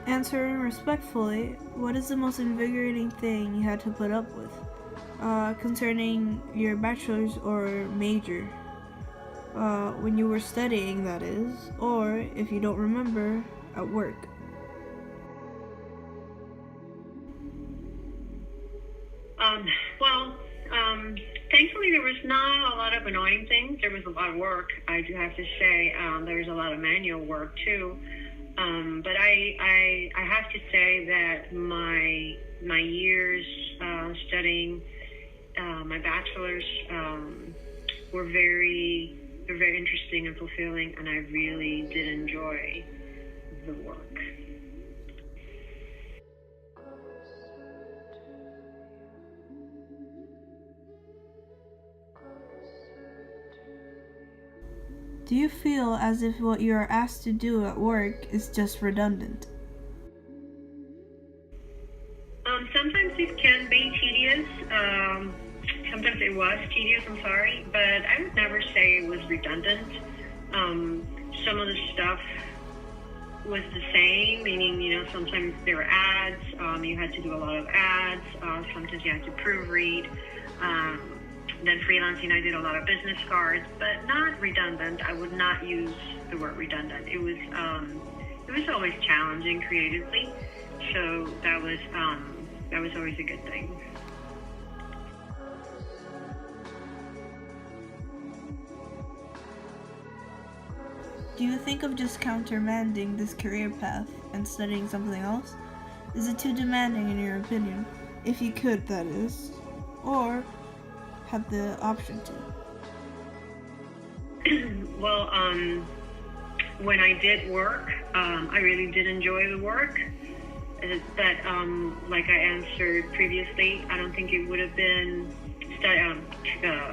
Answering respectfully, what is the most invigorating thing you had to put up with? Concerning your bachelor's or major? When you were studying, that is, or if you don't remember, at work. Well, thankfully there was not a lot of annoying things. There was a lot of work. I do have to say, there was a lot of manual work too. But I have to say that my years studying my bachelor's were very interesting and fulfilling, and I really did enjoy the work. Do you feel as if what you are asked to do at work is just redundant? Sometimes it can be tedious. Sometimes it was tedious, I'm sorry, but I would never say it was redundant. Some of the stuff was the same, meaning, sometimes there were ads, you had to do a lot of ads, sometimes you had to proofread. Then freelancing, I did a lot of business cards, but not redundant. I would not use the word redundant. It was always challenging creatively, so that was always a good thing. Do you think of just countermanding this career path and studying something else? Is it too demanding in your opinion? If you could, that is. Or have the option to? Well, when I did work, I really did enjoy the work. But like I answered previously, I don't think it would have been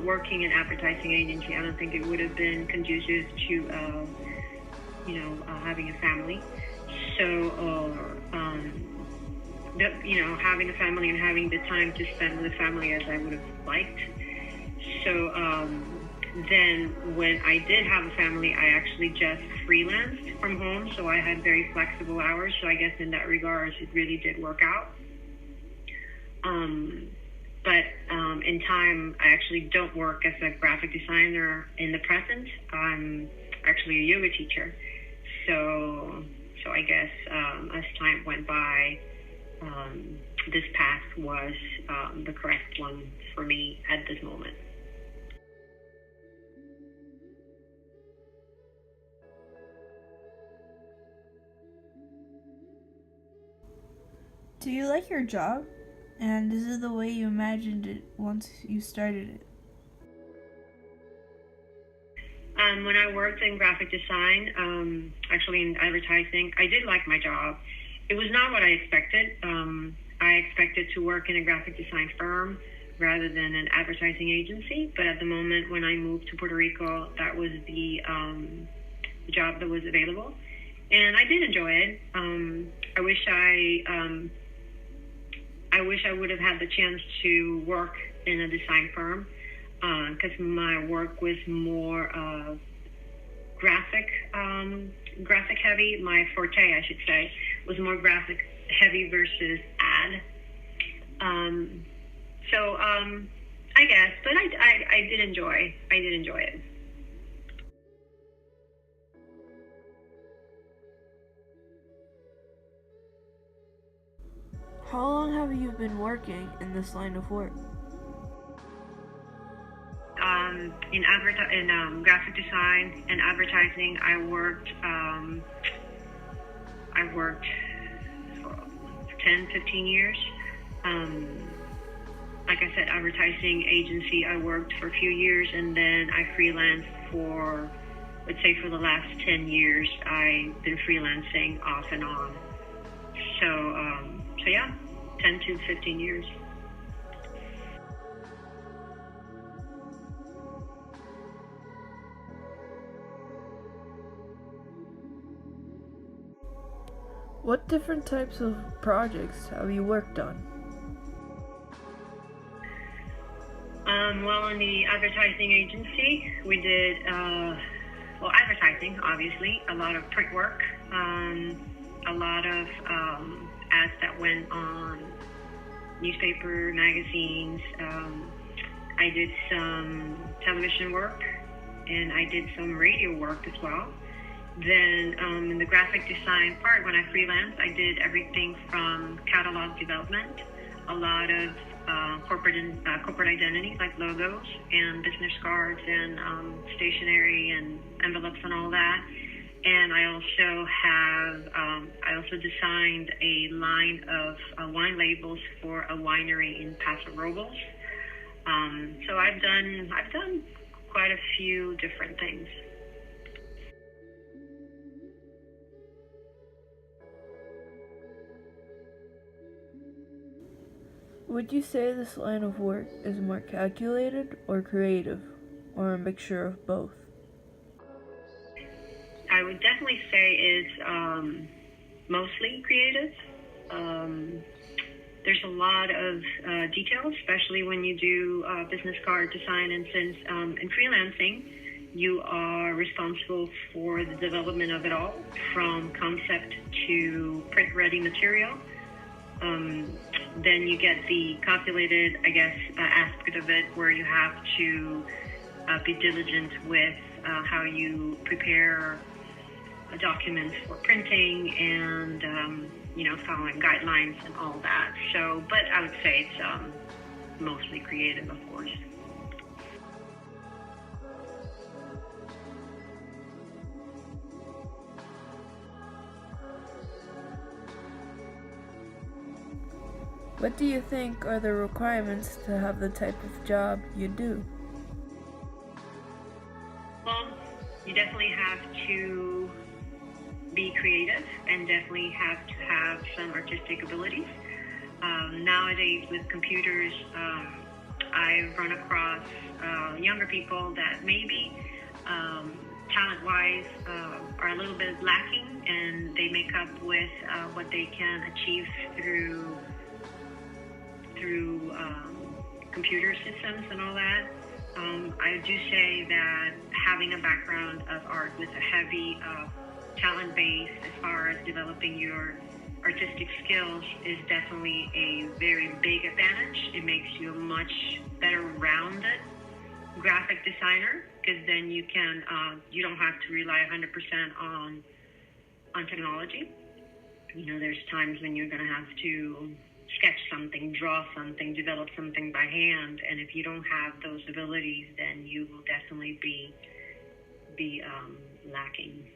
working in advertising agency. I don't think it would have been conducive to having a family. So having a family and having the time to spend with the family as I would have liked. So then when I did have a family, I actually just freelanced from home. So I had very flexible hours. So I guess in that regard, it really did work out. But in time, I actually don't work as a graphic designer in the present. I'm actually a yoga teacher. So I guess as time went by, this path was the correct one for me at this moment. Do you like your job? And is it the way you imagined it once you started it? When I worked in graphic design, actually in advertising, I did like my job. It was not what I expected. I expected to work in a graphic design firm rather than an advertising agency. But at the moment when I moved to Puerto Rico, that was the job that was available, and I did enjoy it. I wish I would have had the chance to work in a design firm because my work was more graphic graphic heavy. My forte, I should say, was more graphic heavy versus ad. So I guess, but I did enjoy it. How long have you been working in this line of work? In graphic design and advertising, I worked for 10, 15 years. Like I said, advertising agency, I worked for a few years, and then I freelanced for, let's say, for the last 10 years. I've been freelancing off and on. So yeah, 10 to 15 years. What different types of projects have you worked on? Well, in the advertising agency, we did, advertising, obviously, a lot of print work, a lot of ads that went on newspaper, magazines. I did some television work, and I did some radio work as well. Then in the graphic design part, when I freelanced, I did everything from catalog development, a lot of corporate identity, like logos and business cards and stationery and envelopes and all that. And I also designed a line of wine labels for a winery in Paso Robles. So I've done quite a few different things. Would you say this line of work is more calculated or creative, or a mixture of both? I would definitely say it's mostly creative. There's a lot of detail, especially when you do business card design, and since in freelancing, you are responsible for the development of it all, from concept to print-ready material. Then you get the calculated, I guess, aspect of it, where you have to be diligent with how you prepare documents for printing and, following guidelines and all that. So, but I would say it's mostly creative, of course. What do you think are the requirements to have the type of job you do? Well, you definitely have to be creative and definitely have to have some artistic abilities. Nowadays, with computers, I've run across younger people that maybe talent-wise are a little bit lacking, and they make up with what they can achieve through computer systems and all that. I do say that having a background of art with a heavy talent base as far as developing your artistic skills is definitely a very big advantage. It makes you a much better rounded graphic designer, because then you don't have to rely 100% on technology. There's times when you're going to have to sketch something, draw something, develop something by hand, and if you don't have those abilities, then you will definitely be lacking.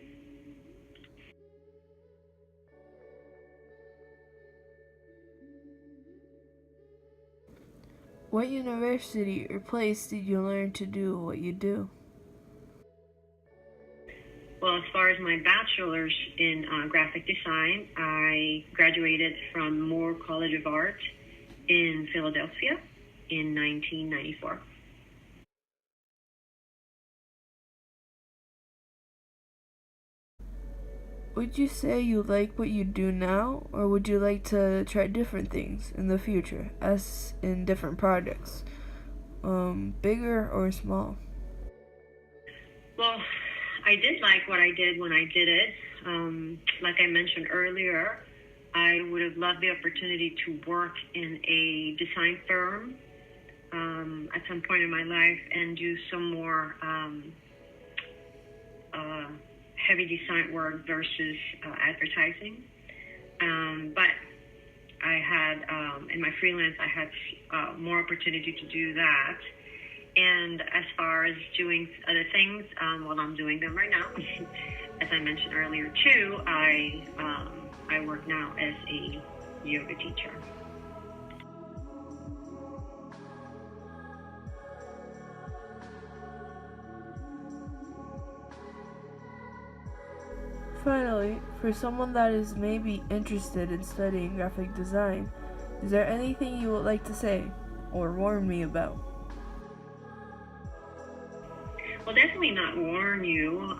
What university or place did you learn to do what you do? Well, as far as my bachelor's in graphic design, I graduated from Moore College of Art in Philadelphia in 1994. Would you say you like what you do now, or would you like to try different things in the future, as in different projects, bigger or small? Well, I did like what I did when I did it. Like I mentioned earlier, I would have loved the opportunity to work in a design firm at some point in my life and do some more heavy design work versus advertising. But I had, in my freelance, I had more opportunity to do that. And as far as doing other things, well, I'm doing them right now. As I mentioned earlier, too, I work now as a yoga teacher. Finally, for someone that is maybe interested in studying graphic design, is there anything you would like to say or warn me about? Well, definitely not warn you.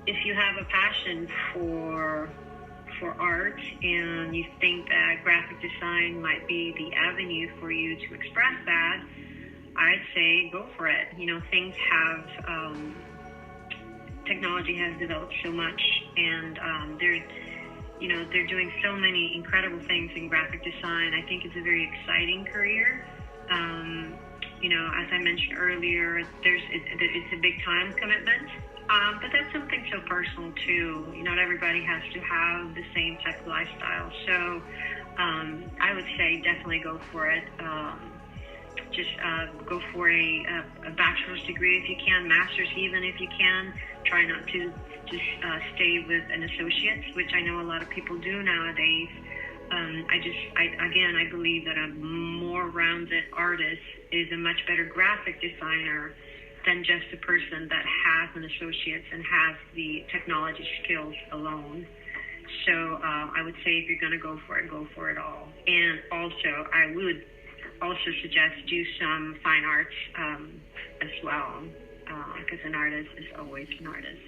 If you have a passion for art and you think that graphic design might be the avenue for you to express that, I'd say go for it. You know, things have technology has developed so much, and they're doing so many incredible things in graphic design. I think it's a very exciting career. As I mentioned earlier, it's a big time commitment, but that's something so personal too. Not everybody has to have the same type of lifestyle, so I would say definitely go for it. Just go for a bachelor's degree if you can, master's even if you can. Try not to just stay with an associate's, which I know a lot of people do nowadays. I believe that a more rounded artist is a much better graphic designer than just a person that has an associate's and has the technology skills alone. So I would say if you're going to go for it all. And also, I would also suggest do some fine arts as well, because an artist is always an artist.